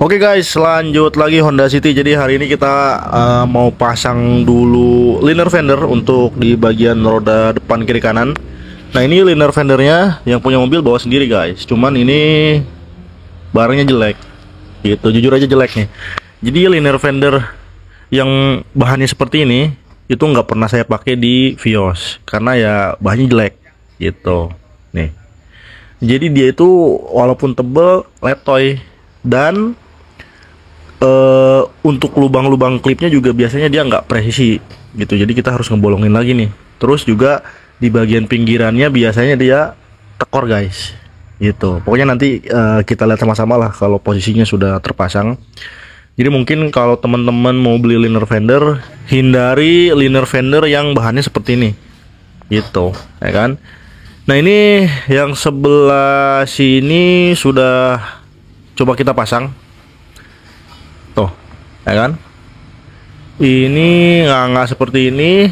Oke guys, lanjut lagi Honda City. Jadi hari ini kita mau pasang dulu liner fender untuk di bagian roda depan kiri kanan. Nah ini liner fendernya yang punya mobil bawa sendiri guys. Cuman ini barangnya jelek, gitu. Jujur aja jelek nih. Jadi liner fender yang bahannya seperti ini itu nggak pernah saya pakai di Vios karena ya bahannya jelek, gitu. Nih. Jadi dia itu walaupun tebel, letoy dan untuk lubang-lubang klipnya juga biasanya dia nggak presisi gitu, jadi kita harus ngebolongin lagi nih. Terus juga di bagian pinggirannya biasanya dia tekor guys, gitu. Pokoknya nanti kita lihat sama-sama lah kalau posisinya sudah terpasang. Jadi mungkin kalau teman-teman mau beli liner fender, hindari liner fender yang bahannya seperti ini, gitu, ya kan. Nah ini yang sebelah sini sudah coba kita pasang. Tuh, ya kan? Ini nggak seperti ini.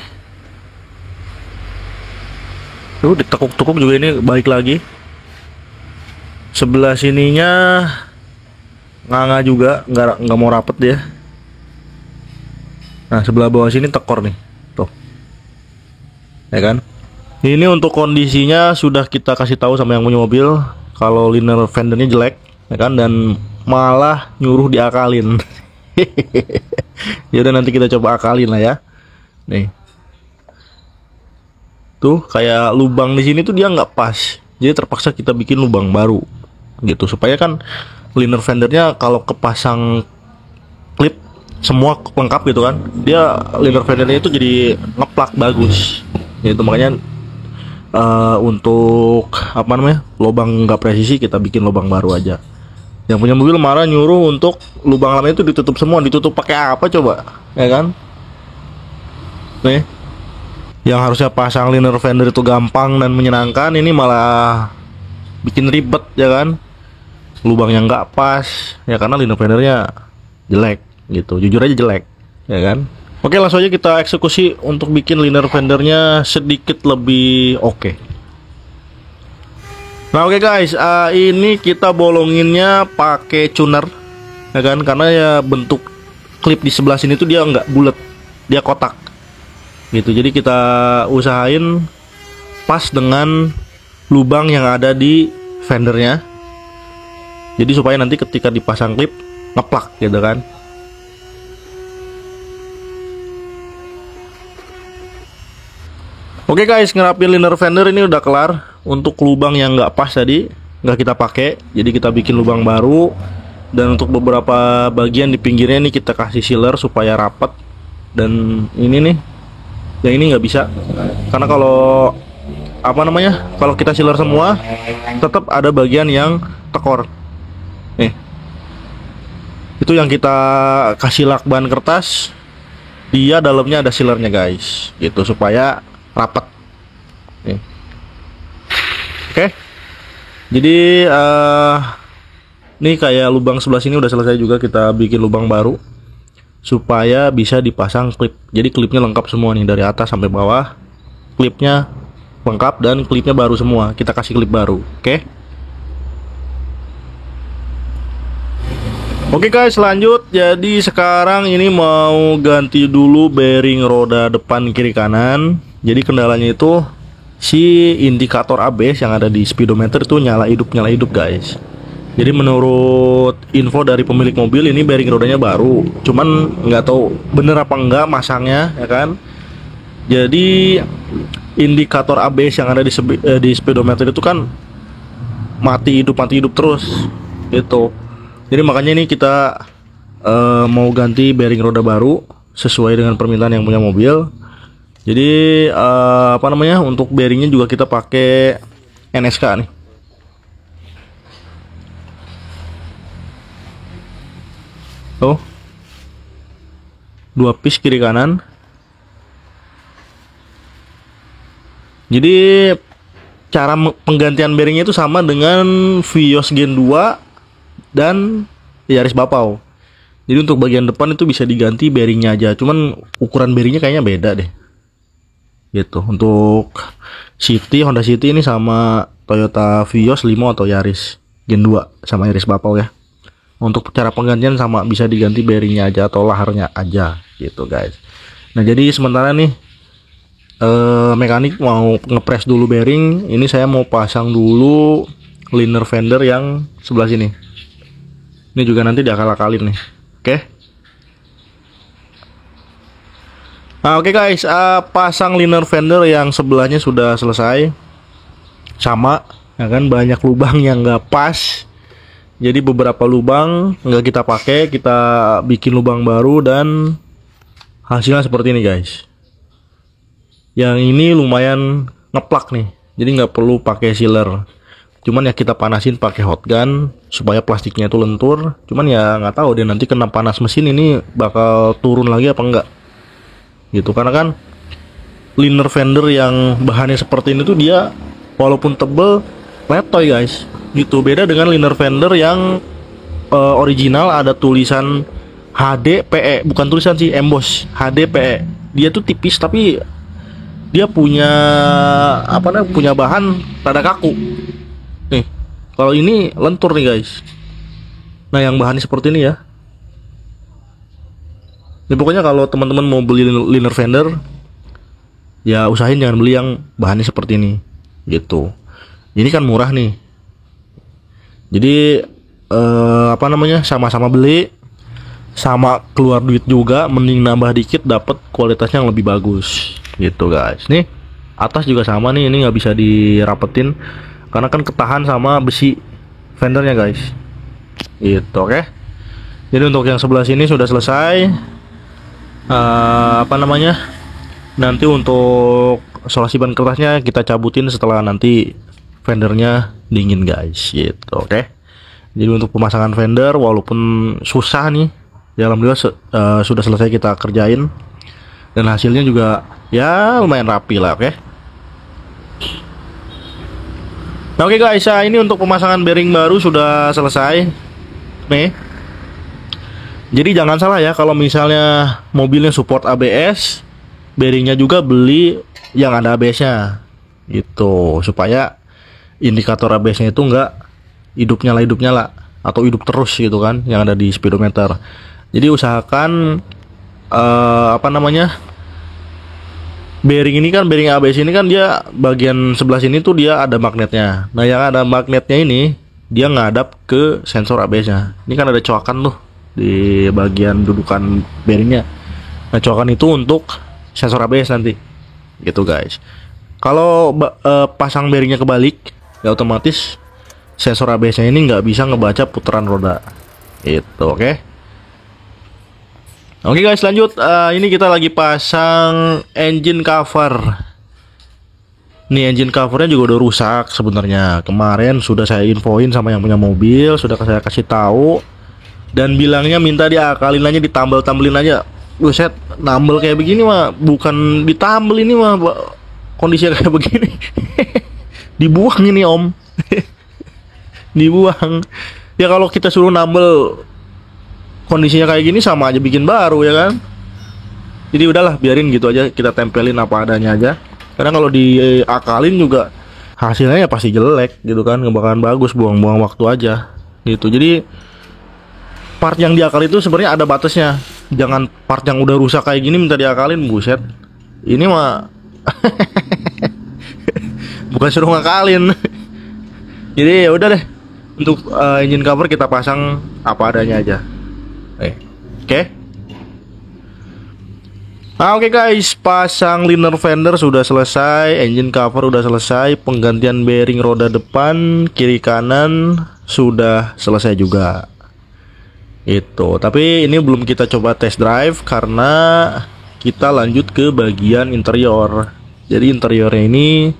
Tuh ditekuk-tekuk juga ini balik lagi. Sebelah sininya nggak juga, nggak mau rapet dia. Nah sebelah bawah sini tekor nih, tuh, ya kan? Ini untuk kondisinya sudah kita kasih tahu sama yang punya mobil kalau liner fendernya jelek, ya kan, dan malah nyuruh diakalin. Ya udah nanti kita coba akalin lah ya. Nih. Tuh kayak lubang di sini tuh dia nggak pas. Jadi terpaksa kita bikin lubang baru. Gitu supaya kan liner fendernya kalau kepasang klip semua lengkap gitu kan. Dia liner fendernya itu jadi ngeplak bagus. Gitu makanya untuk apa namanya? Lubang nggak presisi kita bikin lubang baru aja. Yang punya mobil marah nyuruh untuk lubang lama itu ditutup semua. Ditutup pakai apa coba, ya kan? Nih, yang harusnya pasang liner fender itu gampang dan menyenangkan, ini malah bikin ribet, ya kan? Lubang yang nggak pas, ya karena liner fendernya jelek, gitu. Jujur aja jelek, ya kan? Oke, langsung aja kita eksekusi untuk bikin liner fendernya sedikit lebih oke. Nah oke guys, ini kita bolonginnya pakai tuner, ya kan? Karena ya bentuk klip di sebelah sini tuh dia nggak bulat, dia kotak, gitu. Jadi kita usahain pas dengan lubang yang ada di fendernya. Jadi supaya nanti ketika dipasang klip ngeplak, gitu kan? Oke guys, ngerapin liner fender ini udah kelar. Untuk lubang yang nggak pas tadi nggak kita pakai, jadi kita bikin lubang baru. Dan untuk beberapa bagian di pinggirnya ini kita kasih sealer supaya rapat. Dan ini nih, yang ini nggak bisa karena kalau apa namanya, kalau kita sealer semua tetap ada bagian yang tekor. Nih, itu yang kita kasih lakban kertas, dia dalamnya ada sealernya guys, gitu supaya rapat. Nih. Oke. Jadi nih kayak lubang sebelah sini udah selesai juga, kita bikin lubang baru supaya bisa dipasang klip. Jadi klipnya lengkap semua nih dari atas sampai bawah. Klipnya lengkap dan klipnya baru semua. Kita kasih klip baru. Oke. Oke guys, lanjut. Jadi sekarang ini mau ganti dulu bearing roda depan kiri kanan. Jadi kendalanya itu si indikator ABS yang ada di speedometer itu nyala hidup guys. Jadi menurut info dari pemilik mobil ini bearing rodanya baru, cuman nggak tahu bener apa enggak masangnya, ya kan. Jadi indikator ABS yang ada di speedometer itu kan mati hidup terus, gitu. Jadi makanya ini kita mau ganti bearing roda baru sesuai dengan permintaan yang punya mobil. Jadi apa namanya, untuk bearingnya juga kita pakai NSK nih. Tuh, 2 piece kiri kanan. Jadi cara penggantian bearingnya itu sama dengan Vios Gen 2 dan Yaris Bapau. Jadi untuk bagian depan itu bisa diganti bearingnya aja, cuman ukuran bearingnya kayaknya beda deh. Gitu. Untuk Honda City ini sama Toyota Vios Limo atau Yaris Gen 2 sama Yaris Bapau ya. Untuk cara penggantian sama, bisa diganti bearingnya aja atau laharnya aja gitu guys. Nah jadi sementara nih mekanik mau ngepres dulu bearing. Ini saya mau pasang dulu liner fender yang sebelah sini. Ini juga nanti diakal-akalin nih. Oke. Nah, oke guys, pasang liner fender yang sebelahnya sudah selesai. Sama, ya kan, banyak lubang yang nggak pas. Jadi beberapa lubang nggak kita pakai, kita bikin lubang baru dan hasilnya seperti ini guys. Yang ini lumayan ngeplak nih, jadi nggak perlu pakai sealer. Cuman ya kita panasin pakai hot gun supaya plastiknya itu lentur. Cuman ya nggak tahu deh nanti kena panas mesin ini bakal turun lagi apa enggak. Gitu, karena kan liner fender yang bahannya seperti ini tuh dia walaupun tebel letoy guys. Gitu, beda dengan liner fender yang original ada tulisan HDPE, bukan tulisan sih, emboss HDPE. Dia tuh tipis tapi dia punya apa namanya, punya bahan rada kaku. Nih, kalau ini lentur nih guys. Nah, yang bahannya seperti ini ya. Ini pokoknya kalau teman-teman mau beli liner fender, ya usahain jangan beli yang bahannya seperti ini. Gitu. Ini kan murah nih. Jadi apa namanya, sama-sama beli, sama keluar duit juga, mending nambah dikit dapat kualitasnya yang lebih bagus gitu guys. Nih atas juga sama nih, ini nggak bisa dirapetin karena kan ketahan sama besi fendernya guys. Gitu, oke. Jadi untuk yang sebelah sini sudah selesai. Apa namanya, nanti untuk solasi ban kertasnya kita cabutin setelah nanti fendernya dingin guys, gitu, oke. Jadi untuk pemasangan fender walaupun susah nih, ya alhamdulillah sudah selesai kita kerjain dan hasilnya juga ya lumayan rapi lah, oke. Nah, oke guys, ini untuk pemasangan bearing baru sudah selesai nih. Jadi jangan salah ya, kalau misalnya mobilnya support ABS, bearingnya juga beli yang ada ABS-nya gitu, supaya indikator ABS-nya itu enggak hidup nyala atau hidup terus gitu kan, yang ada di speedometer. Jadi usahakan apa namanya, bearing ini kan, bearing ABS ini kan dia bagian sebelah sini tuh dia ada magnetnya. Nah, yang ada magnetnya ini dia ngadap ke sensor ABS-nya. Ini kan ada coakan tuh di bagian dudukan bearingnya. Nah, coakan itu untuk sensor ABS nanti gitu guys. Kalau pasang bearingnya kebalik, ya otomatis sensor ABS-nya ini nggak bisa ngebaca putaran roda. Itu, oke. Oke guys, lanjut. Ini kita lagi pasang engine cover. Nih, engine covernya juga udah rusak sebenarnya. Kemarin sudah saya infoin sama yang punya mobil, sudah saya kasih tahu dan bilangnya minta diakalin aja, ditambel-tambelin aja. Buset, nambel kayak begini mah bukan ditambel, ini mah kondisinya kayak begini. Dibuang ini om. Dibuang. Ya kalau kita suruh nambel kondisinya kayak gini sama aja bikin baru ya kan. Jadi udahlah, biarin gitu aja, kita tempelin apa adanya aja. Karena kalau diakalin juga hasilnya ya pasti jelek gitu kan, nggak bakalan bagus, buang-buang waktu aja gitu. Jadi part yang diakal itu sebenarnya ada batasnya. Jangan part yang udah rusak kayak gini minta diakalin, buset. Ini mah bukan suruh ngakalin. Jadi ya udah deh, untuk engine cover kita pasang apa adanya aja. Oke. Oke guys, pasang liner fender sudah selesai, engine cover udah selesai, penggantian bearing roda depan, kiri kanan sudah selesai juga. Itu. Tapi ini belum kita coba test drive karena kita lanjut ke bagian interior. Jadi interiornya ini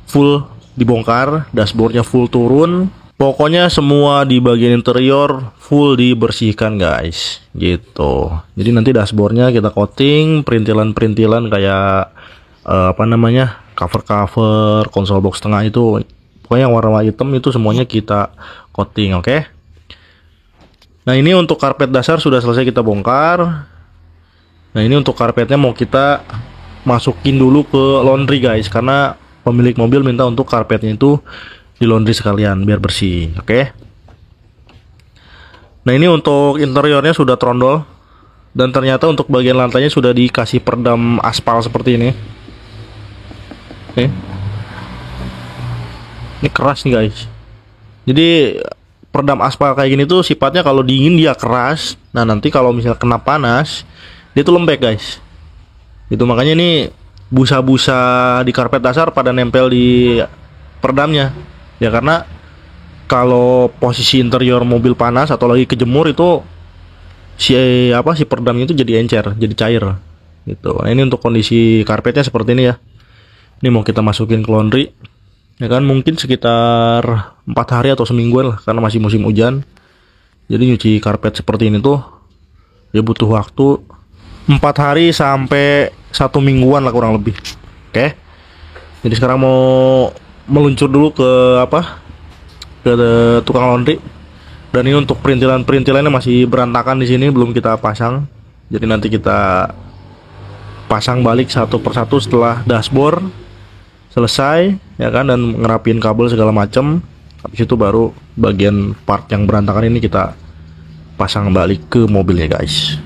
full dibongkar, dashboardnya full turun. Pokoknya semua di bagian interior full dibersihkan guys, gitu. Jadi nanti dashboardnya kita coating, perintilan-perintilan kayak apa namanya, cover-cover, konsol box tengah itu, pokoknya yang warna hitam itu semuanya kita coating, oke? Nah, ini untuk karpet dasar sudah selesai kita bongkar. Nah, ini untuk karpetnya mau kita masukin dulu ke laundry guys, karena pemilik mobil minta untuk karpetnya itu di laundry sekalian biar bersih, oke? Nah, ini untuk interiornya sudah trondol. Dan ternyata untuk bagian lantainya sudah dikasih peredam aspal seperti ini. Oke. Ini keras nih guys. Jadi peredam aspal kayak gini tuh sifatnya kalau dingin dia keras. Nah, nanti kalau misalnya kena panas dia tuh lembek guys. Itu makanya ini busa-busa di karpet dasar pada nempel di peredamnya. Ya karena kalau posisi interior mobil panas atau lagi kejemur itu si peredamnya itu jadi encer, jadi cair gitu. Nah, ini untuk kondisi karpetnya seperti ini ya. Ini mau kita masukin ke laundry. Ya kan mungkin sekitar 4 hari atau semingguan lah karena masih musim hujan. Jadi nyuci karpet seperti ini tuh ya butuh waktu 4 hari sampai 1 mingguan lah kurang lebih. Oke. Jadi sekarang mau meluncur dulu ke ke tukang laundry. Dan ini untuk perintilannya masih berantakan di sini, belum kita pasang. Jadi nanti kita pasang balik satu persatu setelah dashboard selesai, ya kan, dan ngerapin kabel segala macam. Habis itu baru bagian part yang berantakan ini kita pasang balik ke mobilnya, guys.